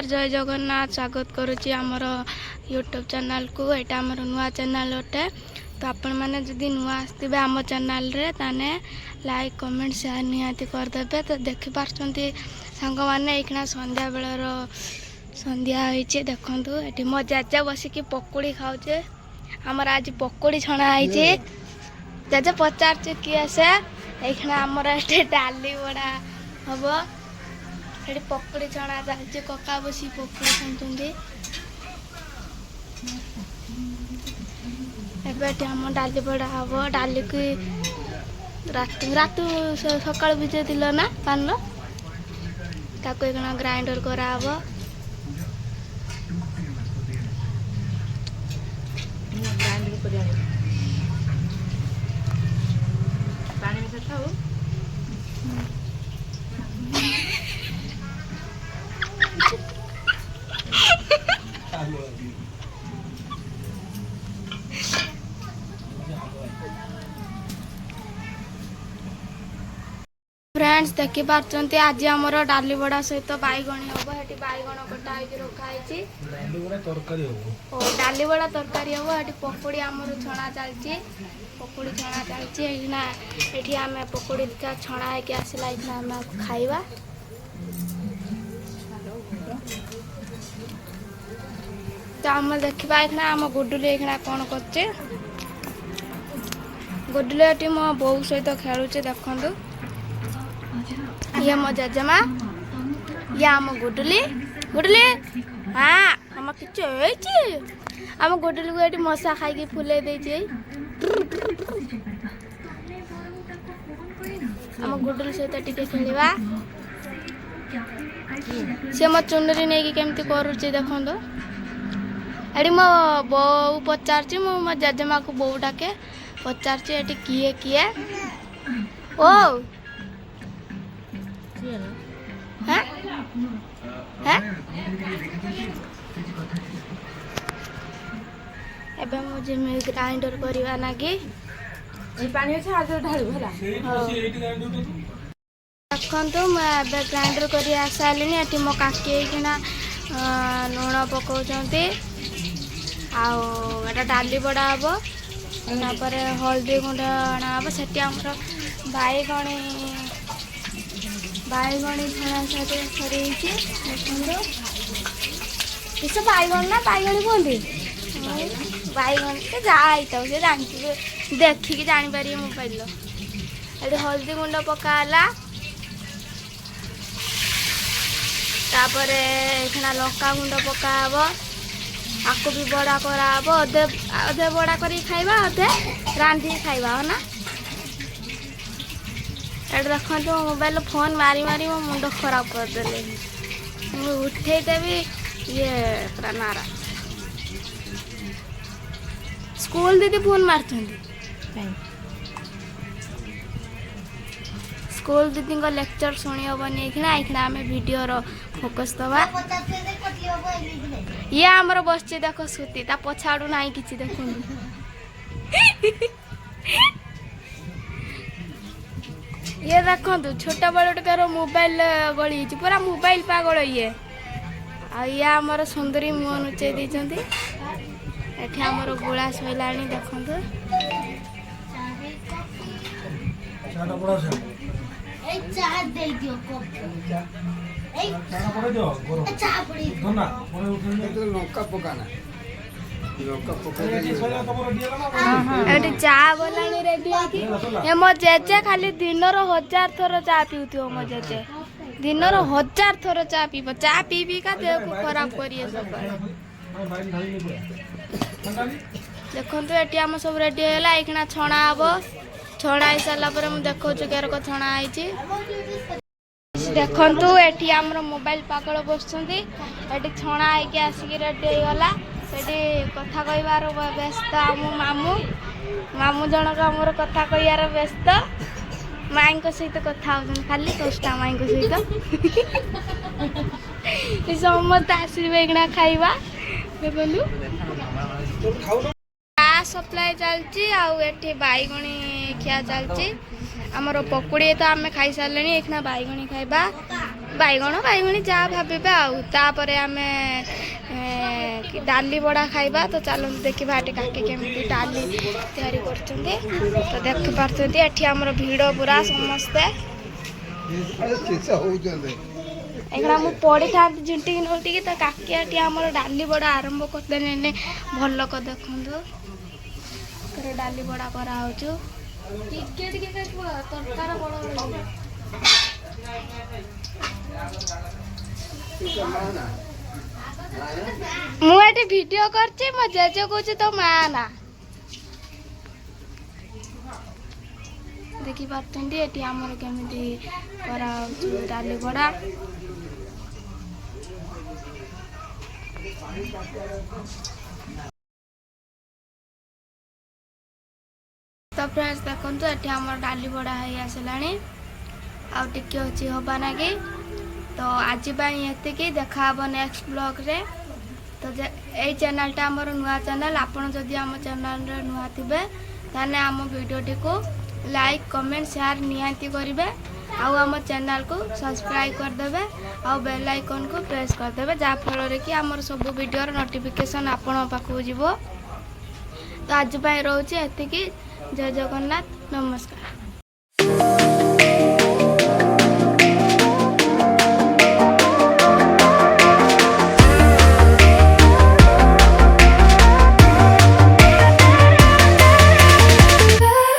नमस्कार जय जगन्नाथ स्वागत करुच्ची आमर यूट्यूब चैनल को यहाँ आमर नुआ चैनल अटे तो आपण मैंने जदि नुआ आसते आम चैनल रे ताने लाइक कमेंट शेयर निहाती करदे तो देखि पार्चंती सांग मैंने एक संध्या बेलर संध्या होइचे देखंतु एठी मो जाजा बसिकी पकोड़ी खाऊचे आमर आज पकोड़ी छणा आइचे जाजा पचारचे किए से एखना आमर एठी डाली बड़ा हबो एठी पकोड़ी छणा जाइचे कका बसी पकोड़ी छणुचंदी एबेठी आम डाली बड़ा हबो डाली की रातु सकाळ भिजे दिलो ना पान ताको एकना ग्राइंडर करा हबो पानी में खाओ फ्रेंड्स देखि पार्चंती आज आमर डाली बड़ा सहित बैगणी हम ये बैगण कटा रखाई डाली बड़ा तरकारी हम ये पकोड़ी आमर छणा चलती पकोड़ी छणा चलती ये आम पकोड़ी छणा होगी आसला आम खाइबा तो आम देखा ये आम गुडुली ये कौन कर गुडुली ये मो बो सहित खेलुचे देखु ये मो जजमा ये आम गुडुली गुडुली हाँ आम कि आम गुडुली को ये मशा खाई फुले देती आम गुडुली सहित टिके खेलवा सी मो चुनरी नहीं केमती करुचे देखो ये मो बो पचार मो जजमा को बो डाके पचार किए किए ओ हाँ हाँ एबे मुझे ग्राइंडर करवा नागी पानी अच्छे आज ढालू है देखो मुझे ग्राइंडर कर सारे ये मो काकी लुण पकाउछंती आटा डाली बड़ा हम तापर हल्दी गुंड अणा हम से बैगणी बैगणी छणा सरी देखो किस बैगण ना बैगणी कहते बैगण से जाई से जानती देखिकी जापर मोबाइल ये हल्दी गुंड पकाला तापर एखना लंका गुंड पकाब आपको भी बड़ा कराब अधे अधे बड़ा कर खाइबा अधे रांधि खाइबा हो ना ये देखो मोबाइल फोन मारी मारी मो मुंड खराब करदे उठे देवी ये पूरा नारा स्कूल दीदी फोन मारती स्कूल दीदी को लेक्चर शुणी हेनी ये आम वीडियो फोकस दवा ये आमर बस देख सुती ता पछाड़ू ना कि देख ये देखो छोट बड़कार मोबाइल गली पूरा मोबाइल पागल ये ये आमर सुंदरी मुह नुचे देती एठी आमर गुला सैला देखो चा बोला रेडी मो जेजे खाली दिन 1000 थर चा पीउ मो जेजे दिन 1000 थर चा पीब चा पी पी का देह को खराब करिए सब देखो ये आम सब रेडी है ये छणा हम छणा हो सारापर मुझे देखा केरक छणा देखु ये आम मोबाइल पागल बसुँच छणा होगी आसिक रेडी होगला से कथा कहबार व्यस्त आम मामू मामू जनक आमर कथा कहार व्यस्त माई सहित कथा हो खाली कष्टा माई सहित समस्त आसवे खाइबा देखु सप्लाई चलती आठी बैगणी खिया चलती आमर पकोड़ी तो आम खाई सारे एक बैगणी खाइबा ବାଇଗଣ ବାଇଗଣୀ ଯାହା ଭାବିବେ ଆଉ। ତାପରେ ଆମେ ଡାଲି ବଡ଼ା ଖାଇବା। ତ ଚାଲନ୍ତୁ ଦେଖିବା ଏଠି କାକି କେମିତି ଡାଲି ତିଆରି କରୁଛନ୍ତି। ତ ଦେଖିପାରୁଛନ୍ତି ଏଠି ଆମର ଭିଡ଼ ପୁରା ସମସ୍ତେ। ଏଇଟା ମୁଁ ପଡ଼ିଥାନ୍ତି ଝୁଣ୍ଟିକି ନଉଟିକି ତ କାକି ଏଠି ଆମର ଡାଲି ବଡ଼ା ଆରମ୍ଭ କରିଦେଲେଣି। ଭଲ କରି ଦେଖନ୍ତୁ ଡାଲି ବଡ଼ା କରାହେଉଛି। ଟିକେ ଟିକେ ତରକାରୀ ବଡ଼ ମୁଁ ଏଠି ଭିଡ଼ିଓ କରିଛି। ମୋ ଜେଜେ କହୁଛି ତୋ ମା ନା। ଦେଖିପାରୁଛନ୍ତି ଏଠି ଆମର କେମିତି କରାହେଉଛି ଡାଲି ବଡ଼ା। ତ ଫ୍ରେଣ୍ଡସ୍ ଦେଖନ୍ତୁ ଏଠି ଆମର ଡାଲି ବଡ଼ା ହେଇ ଆସିଲାଣି। ଆଉ ଟିକେ ଅଛି ହବା ନାଗି। ତ ଆଜି ପାଇଁ ଏତିକି। ଦେଖାହବ ନେକ୍ସଟ ବ୍ଲଗ୍ରେ। ତ ଏଇ ଚ୍ୟାନେଲଟା ଆମର ନୂଆ ଚ୍ୟାନେଲ। ଆପଣ ଯଦି ଆମ ଚ୍ୟାନେଲରେ ନୂଆ ଥିବେ ତାହେଲେ ଆମ ଭିଡ଼ିଓଟିକୁ ଲାଇକ୍ କମେଣ୍ଟ ସେୟାର ନିହାତି କରିବେ। ଆଉ ଆମ ଚ୍ୟାନେଲକୁ ସବସ୍କ୍ରାଇବ୍ କରିଦେବେ। ଆଉ ବେଲ୍ ଆଇକନ୍କୁ ପ୍ରେସ୍ କରିଦେବେ, ଯାହାଫଳରେ କି ଆମର ସବୁ ଭିଡ଼ିଓର ନୋଟିଫିକେସନ୍ ଆପଣଙ୍କ ପାଖକୁ ଯିବ। ତ ଆଜି ପାଇଁ ରହୁଛି ଏତିକି। ଜୟ ଜଗନ୍ନାଥ, ନମସ୍କାର।